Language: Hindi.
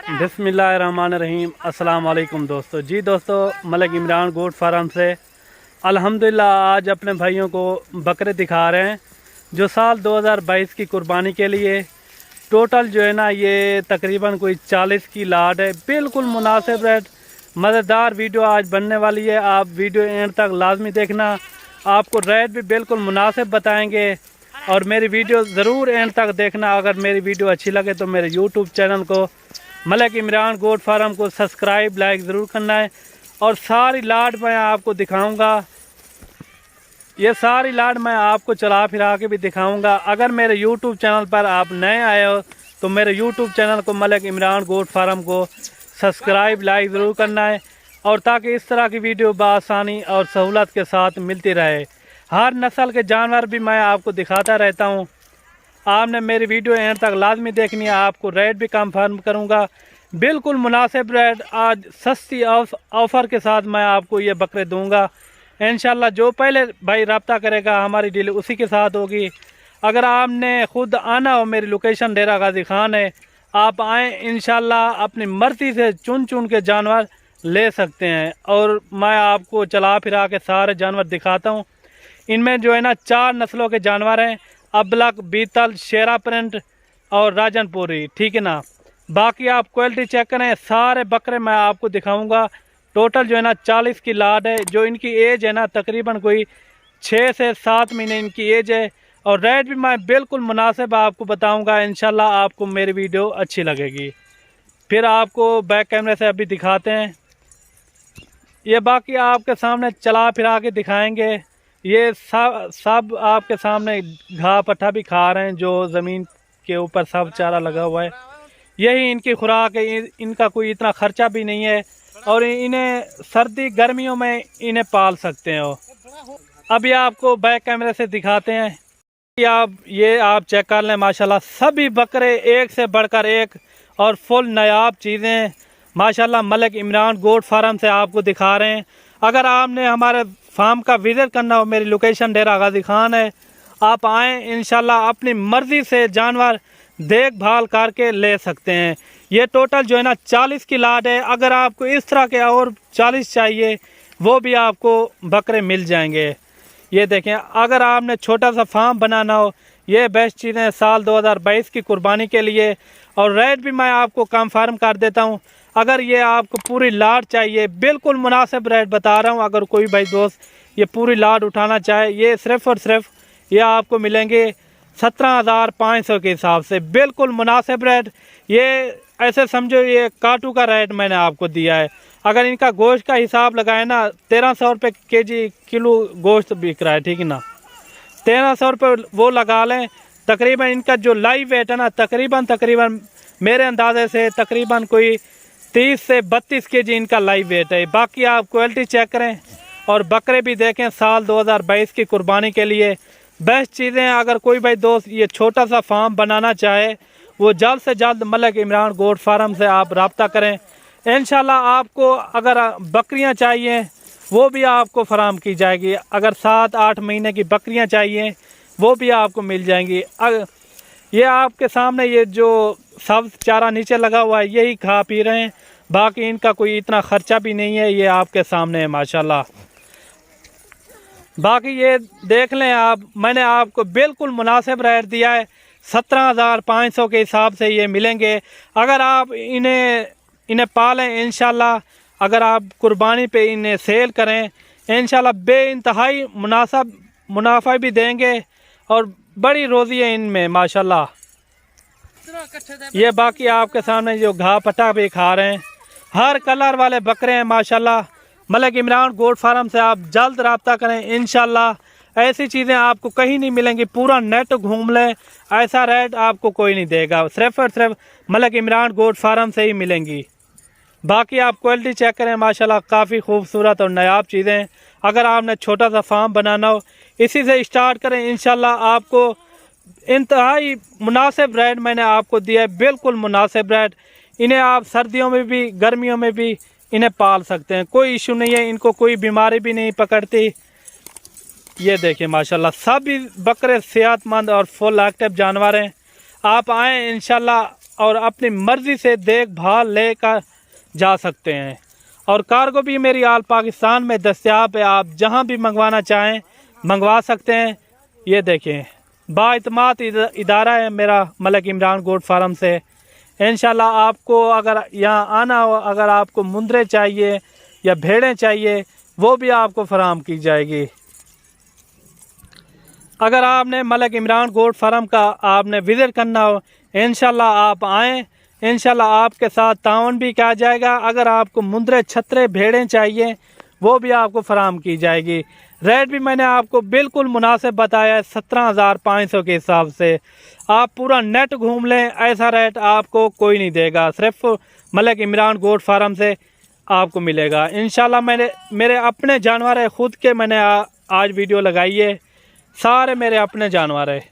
बिस्मिल्लाहिर्रहमानिर्रहीम। अस्सलाम वालेकुम दोस्तों। जी दोस्तों, मलिक इमरान गोट फार्म से अल्हम्दुलिल्लाह आज अपने भाइयों को बकरे दिखा रहे हैं जो साल 2022 की कुर्बानी के लिए टोटल जो है ना ये तकरीबन कोई 40 की लाट है। बिल्कुल मुनासिब रेट, मज़ेदार वीडियो आज बनने वाली है। आप वीडियो एंड तक लाजमी देखना, आपको रेट भी बिल्कुल मुनासिब बताएंगे और मेरी वीडियो ज़रूर एंड तक देखना। अगर मेरी वीडियो अच्छी लगे तो मेरे यूट्यूब चैनल को मलिक इमरान गोट फार्म को सब्सक्राइब लाइक ज़रूर करना है। और सारी लाट मैं आपको दिखाऊंगा, ये सारी लाट मैं आपको चला फिरा के भी दिखाऊंगा। अगर मेरे यूट्यूब चैनल पर आप नए आए हो तो मेरे यूट्यूब चैनल को मलिक इमरान गोट फार्म को सब्सक्राइब लाइक ज़रूर करना है, और ताकि इस तरह की वीडियो बआसानी और सहूलत के साथ मिलती रहे। हर नस्ल के जानवर भी मैं आपको दिखाता रहता हूँ। आपने मेरी वीडियो एंड तक लाजमी देखनी है। आपको रेट भी कंफर्म करूंगा, बिल्कुल मुनासिब रेट। आज सस्ती ऑफ़र के साथ मैं आपको ये बकरे दूंगा इंशाल्लाह। जो पहले भाई रब्ता करेगा हमारी डील उसी के साथ होगी। अगर आपने ख़ुद आना हो, मेरी लोकेशन डेरा गाजी खान है, आप आएँ इंशाल्लाह। अपनी मर्ज़ी से चुन चुन के जानवर ले सकते हैं और मैं आपको चला फिरा के सारे जानवर दिखाता हूँ। इनमें जो है ना 4 नस्लों के जानवर हैं, अबलक, बीतल, शेरा प्रिंट और राजनपुरी, ठीक है ना। बाकी आप क्वालिटी चेक करें, सारे बकरे मैं आपको दिखाऊंगा। टोटल जो है ना 40 की लाट है। जो इनकी एज है ना तकरीबन कोई 6 से 7 महीने इनकी एज है। और रेट भी मैं बिल्कुल मुनासिब आपको बताऊंगा इंशाल्लाह। आपको मेरी वीडियो अच्छी लगेगी। फिर आपको बैक कैमरे से अभी दिखाते हैं। ये बाकी आपके सामने चला फिरा के दिखाएंगे। ये सब आपके सामने घास पट्टा भी खा रहे हैं, जो ज़मीन के ऊपर सब चारा लगा हुआ है। यही इनकी खुराक है। इनका कोई इतना ख़र्चा भी नहीं है और इन्हें सर्दी गर्मियों में इन्हें पाल सकते हो। अभी आपको बैक कैमरे से दिखाते हैं। ये आप चेक कर लें, माशाल्लाह सभी बकरे एक से बढ़कर एक और फुल नायाब चीज़ें माशाल्लाह मलिक इमरान गोट फार्म से आपको दिखा रहे हैं। अगर आपने हमारे फार्म का विज़िट करना हो, मेरी लोकेशन डेरा गाजी खान है, आप आएँ इंशाल्लाह। अपनी मर्ज़ी से जानवर देखभाल करके ले सकते हैं। ये टोटल जो है ना 40 की लाट है। अगर आपको इस तरह के और 40 चाहिए वो भी आपको बकरे मिल जाएंगे। ये देखें, अगर आपने छोटा सा फार्म बनाना हो, ये बेस्ट चीज़ें साल 2022 की कुर्बानी के लिए। और रेट भी मैं आपको कंफर्म कर देता हूँ। अगर ये आपको पूरी लाट चाहिए, बिल्कुल मुनासिब रेट बता रहा हूँ। अगर कोई भाई दोस्त ये पूरी लाट उठाना चाहे, ये सिर्फ़ और सिर्फ ये आपको मिलेंगे 17,500 के हिसाब से, बिल्कुल मुनासिब रेट। ये ऐसे समझो ये काटू का रेट मैंने आपको दिया है। अगर इनका गोश्त का हिसाब लगाए ना, 1300 रुपये केजी किलो गोश्त बिक रहा है, ठीक है ना। 1300 रुपये वो लगा लें। तकरीबन इनका जो लाइव वेट है ना, तकरीबन मेरे अंदाजे से तकरीबन कोई 30 से 32 केजी इनका लाइव वेट है। बाकी आप क्वालिटी चेक करें और बकरे भी देखें। साल 2022 की कुर्बानी के लिए बेस्ट चीज़ें। अगर कोई भाई दोस्त ये छोटा सा फार्म बनाना चाहे, वो जल्द से जल्द मलिक इमरान गोट फार्म से आप रब्ता करें इंशाल्लाह। आपको अगर बकरियां चाहिए वो भी आपको फराम की जाएगी। अगर 7-8 महीने की बकरियां चाहिए वो भी आपको मिल जाएंगी। ये आपके सामने ये जो सब चारा नीचे लगा हुआ है यही खा पी रहे हैं। बाकी इनका कोई इतना ख़र्चा भी नहीं है, ये आपके सामने है माशाल्लाह। बाकी ये देख लें आप, मैंने आपको बिल्कुल मुनासिब रेट दिया है। 17,500 के हिसाब से ये मिलेंगे। अगर आप इन्हें पालें इंशाल्लाह, अगर आप कुर्बानी पे इन्हें सेल करें इंशाल्लाह, बेइंतहाई मुनाफा भी देंगे और बड़ी रोज़ी है इनमें माशाल्लाह। ये बाकी आपके सामने जो घास पट्टा भी खा रहे हैं, हर कलर वाले बकरे हैं माशाल्लाह। मलिक इमरान गोट फार्म से आप जल्द रब्ता करें इंशाल्लाह। ऐसी चीज़ें आपको कहीं नहीं मिलेंगी। पूरा नेट घूम लें, ऐसा रेट आपको कोई नहीं देगा। सिर्फ और सिर्फ मलिक इमरान गोट फार्म से ही मिलेंगी। बाकी आप क्वालिटी चेक करें माशाल्लाह, काफ़ी खूबसूरत और नायाब चीज़ें। अगर आपने छोटा सा फार्म बनाना हो, इसी से स्टार्ट करें इंशाल्लाह। आपको इंतहाई मुनासिब रेट मैंने आपको दिया है, बिल्कुल मुनासिब रेट। इन्हें आप सर्दियों में भी गर्मियों में भी इन्हें पाल सकते हैं, कोई इशू नहीं है। इनको कोई बीमारी भी नहीं पकड़ती। ये देखिए माशाल्लाह सभी बकरे सेहतमंद और फुल एक्टिव जानवर हैं। आप आएँ इंशाल्लाह, और अपनी मर्ज़ी से देखभाल लेकर जा सकते हैं। और कार्गो भी मेरी आल पाकिस्तान में दस्तयाब है, आप जहां भी मंगवाना चाहें मंगवा सकते हैं। ये देखें, बाइतमाद इदारा है मेरा मलिक इमरान गोट फार्म से। इंशाल्लाह आपको अगर यहाँ आना हो, अगर आपको मुंदरे चाहिए या भेड़ें चाहिए, वो भी आपको फराहम की जाएगी। अगर आपने मलिक इमरान गोट फार्म का आपने विज़िट करना हो, इंशाल्लाह आप आएँ, इंशाल्लाह आपके साथ ताउन भी किया जाएगा। अगर आपको मुंदरे छतरे भेड़ें चाहिए वो भी आपको फराहम की जाएगी। रेट भी मैंने आपको बिल्कुल मुनासिब बताया है, 17,500 के हिसाब से। आप पूरा नेट घूम लें, ऐसा रेट आपको कोई नहीं देगा, सिर्फ मलिक इमरान गोट फार्म से आपको मिलेगा। इंशाल्लाह मेरे अपने जानवर है, ख़ुद के मैंने आज वीडियो लगाई है, सारे मेरे अपने जानवर है।